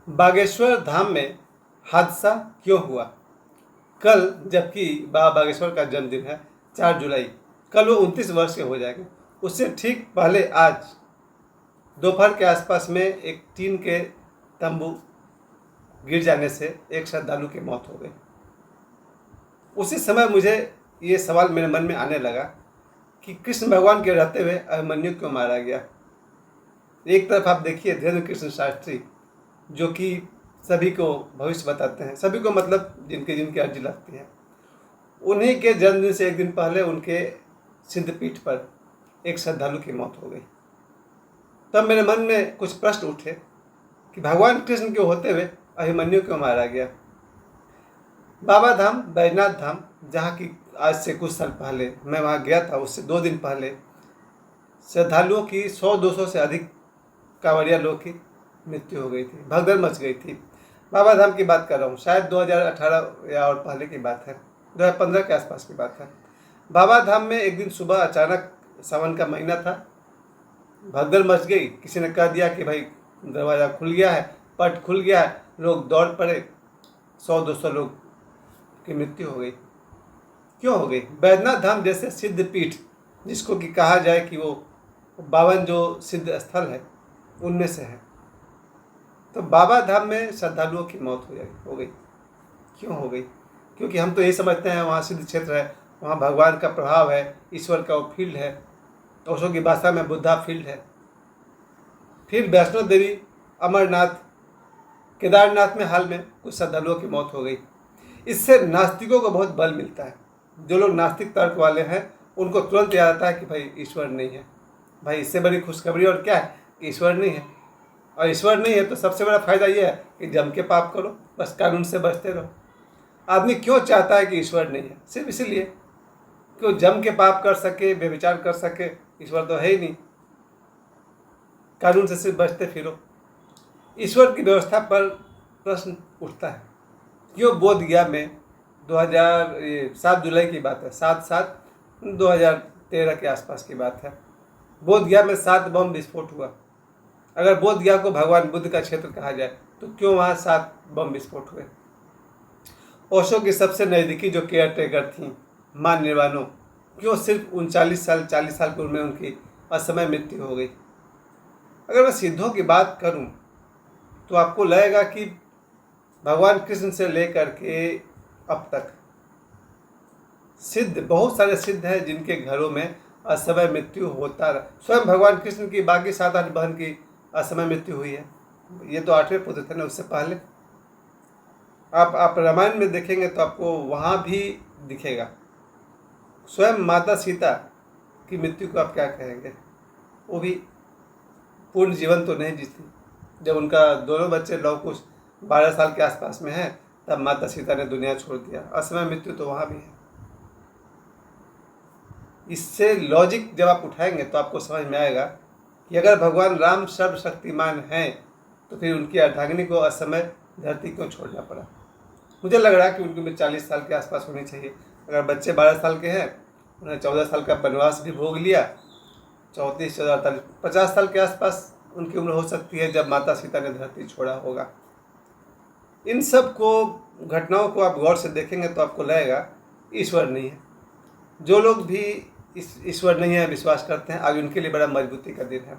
बागेश्वर धाम में हादसा क्यों हुआ? कल, जबकि बाबा बागेश्वर का जन्मदिन है 4 जुलाई, कल वो 29 वर्ष के हो जाएंगे। उससे ठीक पहले आज दोपहर के आसपास में एक टीन के तंबू गिर जाने से एक श्रद्धालु की मौत हो गई। उसी समय मुझे ये सवाल मेरे मन में आने लगा कि कृष्ण भगवान के रहते हुए अभिमन्यु क्यों मारा गया। एक तरफ आप देखिए धीरेन्द्र कृष्ण शास्त्री, जो कि सभी को भविष्य बताते हैं, सभी को मतलब जिनके जिनकी अर्जी लगती है, उन्हीं के जन्मदिन से एक दिन पहले उनके सिद्धपीठ पर एक श्रद्धालु की मौत हो गई। तब मेरे मन में कुछ प्रश्न उठे कि भगवान कृष्ण के होते हुए अभिमन्यु क्यों मारा गया। बाबा धाम, बैजनाथ धाम, जहाँ की आज से कुछ साल पहले मैं वहाँ गया था, उससे 2 दिन पहले श्रद्धालुओं की 100-200 से अधिक कांवड़िया लोग की मृत्यु हो गई थी, भगदड़ मच गई थी। बाबा धाम की बात कर रहा हूँ, शायद 2018 या और पहले की बात है, 2015 के आसपास की बात है। बाबा धाम में एक दिन सुबह अचानक, सावन का महीना था, भगदड़ मच गई। किसी ने कह दिया कि भाई दरवाज़ा खुल गया है, पट खुल गया है, लोग दौड़ पड़े, 100-200 लोग की मृत्यु हो गई। क्यों हो गई? बैजनाथ धाम जैसे सिद्ध पीठ, जिसको कि कहा जाए कि वो 52 जो सिद्ध स्थल है उनमें से है, तो बाबा धाम में श्रद्धालुओं की मौत हो गई। क्यों हो गई? क्योंकि हम तो यही समझते हैं वहाँ सिद्ध क्षेत्र है, वहाँ भगवान का प्रभाव है, ईश्वर का वो फील्ड है, ओशो की भाषा में बुद्धा फील्ड है। फिर वैष्णो देवी, अमरनाथ, केदारनाथ में हाल में कुछ श्रद्धालुओं की मौत हो गई। इससे नास्तिकों को बहुत बल मिलता है। जो लोग नास्तिक तर्क वाले हैं उनको तुरंत याद आता है कि भाई ईश्वर नहीं है। भाई इससे बड़ी खुशखबरी और क्या है कि ईश्वर नहीं है। और ईश्वर नहीं है तो सबसे बड़ा फायदा यह है कि जम के पाप करो, बस कानून से बचते रहो। आदमी क्यों चाहता है कि ईश्वर नहीं है? सिर्फ इसीलिए कि वो जम के पाप कर सके, बेविचार कर सके। ईश्वर तो है ही नहीं, कानून से सिर्फ बचते फिरो। ईश्वर की व्यवस्था पर प्रश्न उठता है। क्यों बोधगया में 7 जुलाई की बात है, 7/7/2013 के आसपास की बात है, बोधगया में 7 बम विस्फोट हुआ। अगर बोधगया को भगवान बुद्ध का क्षेत्र कहा जाए तो क्यों वहाँ 7 बम विस्फोट हुए? ओशो की सबसे नज़दीकी जो केयर टेकर थी, माँ निर्वाणो, क्यों सिर्फ 39 साल 40 साल की उम्र में उनकी असमय मृत्यु हो गई? अगर मैं सिद्धों की बात करूं तो आपको लगेगा कि भगवान कृष्ण से लेकर के अब तक सिद्ध, बहुत सारे सिद्ध हैं जिनके घरों में असमय मृत्यु होता रहा। स्वयं भगवान कृष्ण की बाकी 7-8 बहन की असमय मृत्यु हुई है। ये तो 8वें पुत्र थे ना, उससे पहले आप रामायण में देखेंगे तो आपको वहाँ भी दिखेगा। स्वयं माता सीता की मृत्यु को आप क्या कहेंगे? वो भी पूर्ण जीवन तो नहीं जीती। जब उनका दोनों बच्चे लव कुश 12 साल के आसपास में हैं, तब माता सीता ने दुनिया छोड़ दिया। असमय मृत्यु तो वहाँ भी है। इससे लॉजिक जब आप उठाएंगे तो आपको समझ में आएगा कि अगर भगवान राम सर्वशक्तिमान हैं तो फिर उनकी अर्धांगिनी को असमय धरती क्यों छोड़ना पड़ा? मुझे लग रहा है कि उनकी उम्र 40 साल के आसपास होनी चाहिए। अगर बच्चे 12 साल के हैं, उन्होंने 14 साल का वनवास भी भोग लिया, 34, 14, 48, 50 साल के आसपास उनकी उम्र हो सकती है जब माता सीता ने धरती छोड़ा होगा। इन सब को, घटनाओं को आप गौर से देखेंगे तो आपको लगेगा ईश्वर नहीं है। जो लोग भी इस ईश्वर नहीं है विश्वास करते हैं, आज उनके लिए बड़ा मजबूती का दिन है।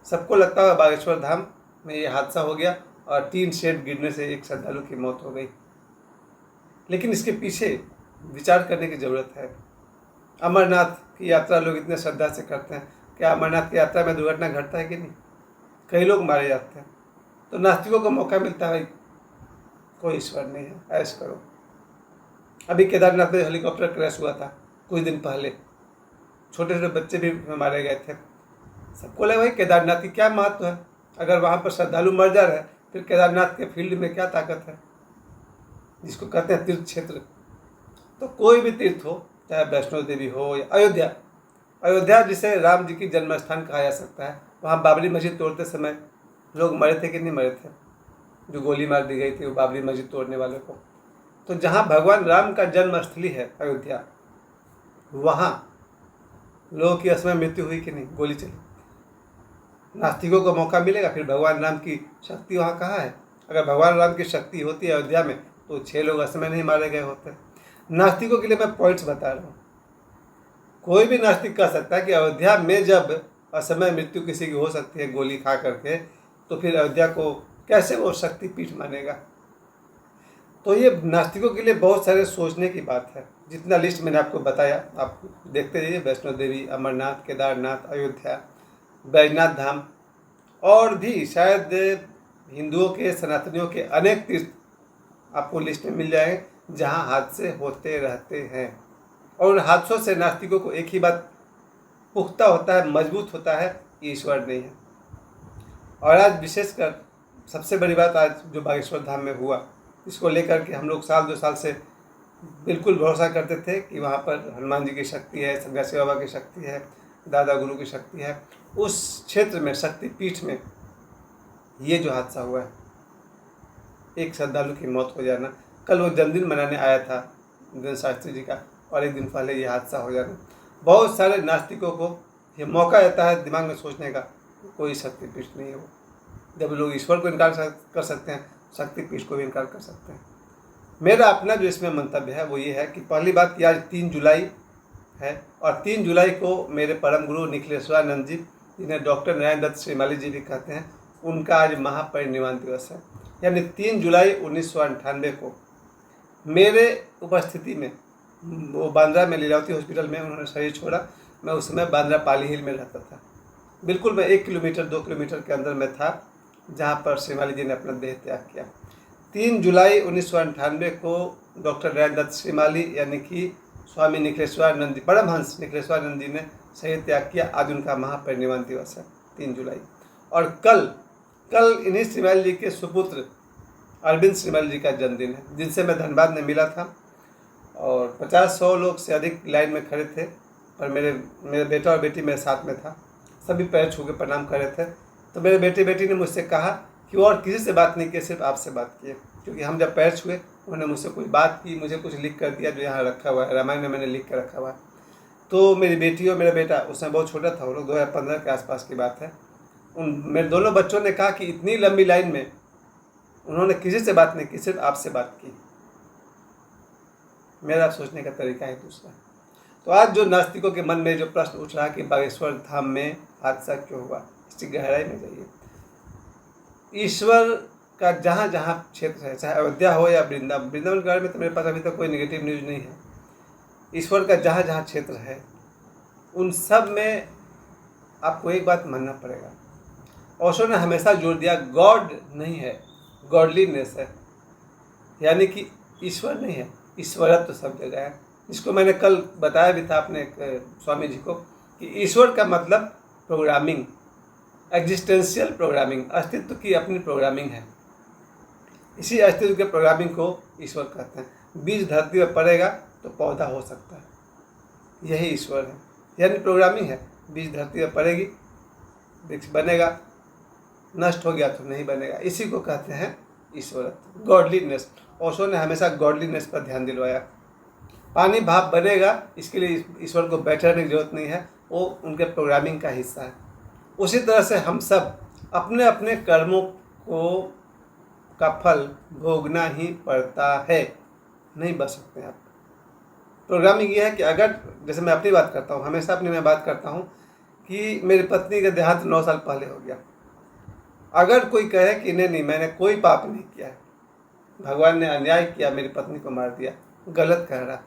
सबको लगता है बागेश्वर धाम में ये हादसा हो गया और 3 शेड गिरने से एक श्रद्धालु की मौत हो गई, लेकिन इसके पीछे विचार करने की ज़रूरत है। अमरनाथ की यात्रा लोग इतने श्रद्धा से करते हैं, क्या अमरनाथ की यात्रा में दुर्घटना घटता है कि नहीं? कई लोग मारे जाते हैं। तो नास्तिकों को मौका मिलता है, कोई ईश्वर नहीं है, ऐश करो। अभी केदारनाथ में हेलीकॉप्टर क्रैश हुआ था कुछ दिन पहले, छोटे छोटे बच्चे भी मारे गए थे। सबको लगा भाई केदारनाथ की क्या महत्व है? अगर वहाँ पर श्रद्धालु मर जा रहे हैं, फिर केदारनाथ के फील्ड में क्या ताकत है, जिसको कहते हैं तीर्थ क्षेत्र। तो कोई भी तीर्थ हो, चाहे वैष्णो देवी हो या अयोध्या जिसे राम जी की जन्म स्थान कहा जा सकता है, वहाँ बाबरी मस्जिद तोड़ते समय लोग मरे थे कि नहीं मरे थे? जो गोली मार दी गई थी वो बाबरी मस्जिद तोड़ने वाले को। तो जहाँ भगवान राम का जन्मस्थली है अयोध्या, वहाँ लोगों की असमय मृत्यु हुई कि नहीं? गोली चली। नास्तिकों को मौका मिलेगा, फिर भगवान राम की शक्ति वहाँ कहाँ है? अगर भगवान राम की शक्ति होती है अयोध्या में तो 6 लोग असमय नहीं मारे गए होते। नास्तिकों के लिए मैं पॉइंट्स बता रहा हूँ। कोई भी नास्तिक कह सकता है कि अयोध्या में जब असमय मृत्यु किसी की हो सकती है गोली खा करके, तो फिर अयोध्या को कैसे वो शक्तिपीठ मानेगा। तो ये नास्तिकों के लिए बहुत सारे सोचने की बात है। जितना लिस्ट मैंने आपको बताया आप देखते रहिए, वैष्णो देवी, अमरनाथ, केदारनाथ, अयोध्या, बैजनाथ धाम और भी शायद हिंदुओं के, सनातनियों के अनेक तीर्थ आपको लिस्ट में मिल जाएंगे जहाँ हादसे होते रहते हैं। और उन हादसों से नास्तिकों को एक ही बात पुख्ता होता है, मजबूत होता है, ईश्वर नहीं है। और आज विशेषकर सबसे बड़ी बात आज जो बागेश्वर धाम में हुआ, इसको लेकर के हम लोग साल 2 साल से बिल्कुल भरोसा करते थे कि वहाँ पर हनुमान जी की शक्ति है, सन्यासी बाबा की शक्ति है, दादा गुरु की शक्ति है। उस क्षेत्र में शक्तिपीठ में ये जो हादसा हुआ है, एक श्रद्धालु की मौत हो जाना, कल वो जन्मदिन मनाने आया था दिन शास्त्री जी का और एक दिन पहले ये हादसा हो जाना, बहुत सारे नास्तिकों को ये मौका देता है दिमाग में सोचने का कोई शक्तिपीठ नहीं है वो। जब लोग ईश्वर को इनकार कर सकते हैं, शक्तिपीठ को भी इनकार कर सकते हैं। मेरा अपना जो इसमें मंतव्य है वो ये है कि पहली बात कि आज 3 जुलाई है और 3 जुलाई को मेरे परम गुरु निखिलेश्वरानंद जी, जिन्हें डॉक्टर नारायण दत्त श्रीमाली जी भी कहते हैं, उनका आज महापरिनिर्वाण दिवस है। यानी 3 जुलाई 1998 को मेरे उपस्थिति में वो बांद्रा में लीलावती हॉस्पिटल में उन्होंने शरीर छोड़ा। मैं उस समय बांद्रा पाली हिल में रहता था। बिल्कुल मैं 1 किलोमीटर 2 किलोमीटर के अंदर में था जहाँ पर श्रीमाली जी ने अपना देह त्याग किया। 3 जुलाई 1998 को डॉक्टर नारायण दत्त श्रीमाली यानी कि स्वामी निखिलेश्वरानंद जी, परमहंस निखिलेश्वरानंद जी ने शरीर त्याग किया। आज उनका महापरिनिर्वाण दिवस है 3 जुलाई। और कल इन्हीं श्रीमाली जी के सुपुत्र अरविंद श्रीमाली जी का जन्मदिन है, जिनसे मैं धनबाद में मिला था और 50-100 लोग से अधिक लाइन में खड़े थे। पर मेरे बेटा और बेटी मेरे साथ में था, सभी पैर छू के प्रणाम कर रहे थे। तो मेरे बेटी ने मुझसे कहा कि वो और किसी से बात नहीं की, सिर्फ आपसे बात की है। क्योंकि हम जब पैर छुए उन्होंने मुझसे कोई बात की, मुझे कुछ लिख कर दिया जो यहाँ रखा हुआ है, रामायण में मैंने लिख कर रखा हुआ है। तो मेरी बेटी और मेरा बेटा, उसमें बहुत छोटा था, वो लोग 2015 के आसपास की बात है, मेरे दोनों बच्चों ने कहा कि इतनी लंबी लाइन में उन्होंने किसी से बात नहीं की, सिर्फ आपसे बात की। मेरा सोचने का तरीका है दूसरा। तो आज जो नास्तिकों के मन में जो प्रश्न उठ रहा कि बागेश्वर धाम में हादसा क्यों हुआ, इसकी गहराई में जाइए। ईश्वर का जहाँ जहाँ क्षेत्र है, चाहे अयोध्या हो या वृंदावन के बारे में तो मेरे पास अभी तक कोई नेगेटिव न्यूज़ नहीं है। ईश्वर का जहाँ जहाँ क्षेत्र है उन सब में आपको एक बात मानना पड़ेगा, ओशो ने हमेशा जोर दिया, गॉड नहीं है, गॉडलीनेस है। यानी कि ईश्वर नहीं है, ईश्वरत्व सब जगह है। जिसको मैंने कल बताया भी था अपने स्वामी जी को कि ईश्वर का मतलब प्रोग्रामिंग, एग्जिस्टेंशियल प्रोग्रामिंग, अस्तित्व की अपनी प्रोग्रामिंग है। इसी अस्तित्व के प्रोग्रामिंग को ईश्वर कहते हैं। बीज धरती पर पड़ेगा तो पौधा हो सकता है, यही ईश्वर है। यानी प्रोग्रामिंग है, बीज धरती पर पड़ेगी, वृक्ष बनेगा, नष्ट हो गया तो नहीं बनेगा। इसी को कहते हैं ईश्वरत्व, गॉडलीनेस। ओशो ने हमेशा गॉडलीनेस पर ध्यान दिलवाया। पानी भाप बनेगा, इसके लिए ईश्वर को बैठने की जरूरत नहीं है, वो उनके प्रोग्रामिंग का हिस्सा है। उसी तरह से हम सब अपने अपने कर्मों को का फल भोगना ही पड़ता है, नहीं बच सकते आप। प्रोग्रामिंग ये है कि अगर, जैसे मैं अपनी बात करता हूँ, हमेशा अपनी मैं बात करता हूँ कि मेरी पत्नी का देहांत 9 साल पहले हो गया। अगर कोई कहे कि नहीं मैंने कोई पाप नहीं किया है, भगवान ने अन्याय किया, मेरी पत्नी को मार दिया, गलत कह रहा।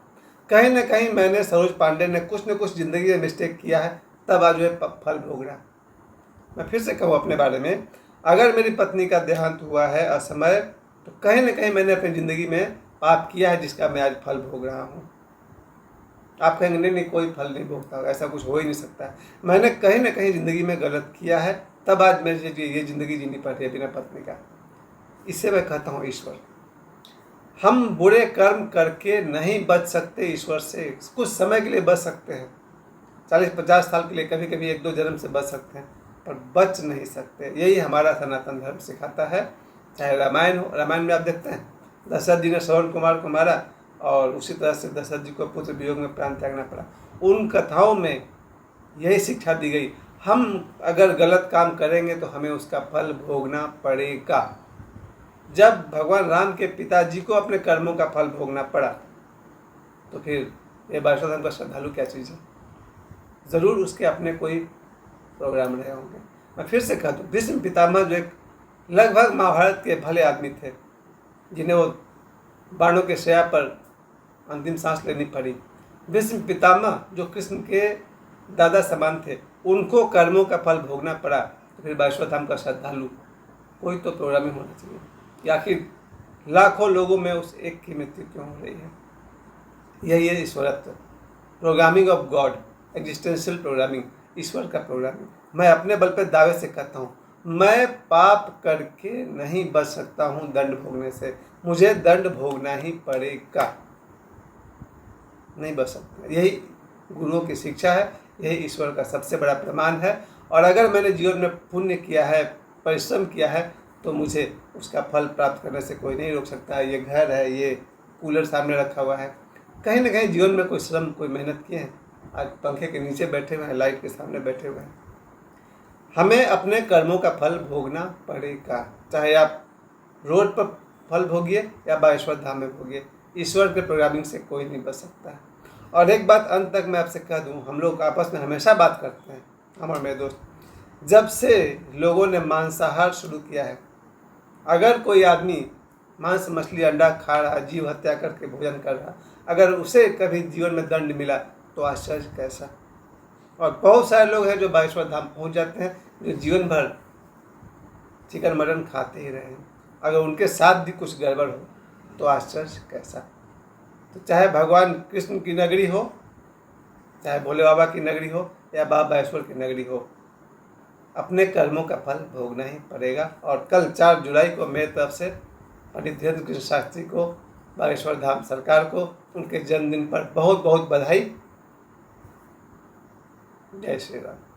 कहीं ना कहीं मैंने, सरोज पांडे ने कुछ न कुछ ज़िंदगी में मिस्टेक किया है, तब आज वह फल भोग रहा। मैं फिर से कहूँ अपने बारे में, अगर मेरी पत्नी का देहांत हुआ है असमय, तो कहीं ना कहीं मैंने अपनी ज़िंदगी में पाप किया है जिसका मैं आज फल भोग रहा हूँ। आप कहेंगे नहीं कोई फल नहीं भोगता, ऐसा कुछ हो ही नहीं सकता। मैंने कहीं ना कहीं ज़िंदगी में गलत किया है, तब आज मेरे ये ज़िंदगी जीनी पड़ रही है बिना पत्नी का। इससे मैं कहता हूँ ईश्वर। हम बुरे कर्म करके नहीं बच सकते ईश्वर से, कुछ समय के लिए बच सकते हैं, 40-50 साल के लिए, कभी कभी 1-2 जन्म से बच सकते हैं, पर बच नहीं सकते। यही हमारा सनातन धर्म सिखाता है। चाहे रामायण हो, रामायण में आप देखते हैं दशरथ जी ने श्रवण कुमार को मारा और उसी तरह से दशरथ जी को पुत्र वियोग में प्राण त्यागना पड़ा। उन कथाओं में यही शिक्षा दी गई, हम अगर गलत काम करेंगे तो हमें उसका फल भोगना पड़ेगा। जब भगवान राम के पिताजी को अपने कर्मों का फल भोगना पड़ा, तो फिर ये बागेश्वर धाम का श्रद्धालु क्या चीज़ है? ज़रूर उसके अपने कोई प्रोग्राम रहे होंगे। मैं फिर से कह दूँ, भीष्म पितामह जो एक लगभग महाभारत के भले आदमी थे, जिन्हें वो बाणों के शैया पर अंतिम सांस लेनी पड़ी, भीष्म पितामह जो कृष्ण के दादा समान थे, उनको कर्मों का फल भोगना पड़ा, तो फिर बागेश्वर धाम का श्रद्धालु कोई तो प्रोग्राम ही होना चाहिए। या आखिर लाखों लोगों में उस एक की मृत्यु क्यों हो रही है? यही है ईश्वरत्व, programming of God, existential programming, ईश्वर का प्रोग्रामिंग। मैं अपने बल पर दावे से कहता हूँ, मैं पाप करके नहीं बच सकता हूँ दंड भोगने से, मुझे दंड भोगना ही पड़ेगा, नहीं बच सकता। यही गुरुओं की शिक्षा है, यही ईश्वर का सबसे बड़ा प्रमाण है। और अगर मैंने जीवन में पुण्य किया है, परिश्रम किया है, तो मुझे उसका फल प्राप्त करने से कोई नहीं रोक सकता है। ये घर है, ये कूलर सामने रखा हुआ है, कहीं ना कहीं जीवन में कोई श्रम, कोई मेहनत किए हैं। आज पंखे के नीचे बैठे हुए हैं, लाइट के सामने बैठे हुए हैं। हमें अपने कर्मों का फल भोगना पड़ेगा, चाहे आप रोड पर फल भोगिए या बागेश्वर धाम में भोगिए। ईश्वर के प्रोग्रामिंग से कोई नहीं बच सकता है। और एक बात अंत तक मैं आपसे कह दूं, हम लोग आपस में हमेशा बात करते हैं, हम और मेरे दोस्त, जब से लोगों ने मांसाहार शुरू किया है, अगर कोई आदमी मांस मछली अंडा खा रहा, जीव हत्या करके भोजन कर रहा, अगर उसे कभी जीवन में दंड मिला तो आश्चर्य कैसा। और बहुत सारे लोग हैं जो बागेश्वर धाम पहुंच जाते हैं, जो जीवन भर चिकन मटन खाते ही रहे, अगर उनके साथ भी कुछ गड़बड़ हो तो आश्चर्य कैसा। तो चाहे भगवान कृष्ण की नगरी हो, चाहे भोले बाबा की नगरी हो, या बाबा बागेश्वर की नगरी हो, अपने कर्मों का फल भोगना ही पड़ेगा। और कल 4 जुलाई को मेरी तरफ से पंडित धीरेन्द्र कृष्ण शास्त्री को, बागेश्वर धाम सरकार को उनके जन्मदिन पर बहुत बहुत बधाई। जय श्री राम।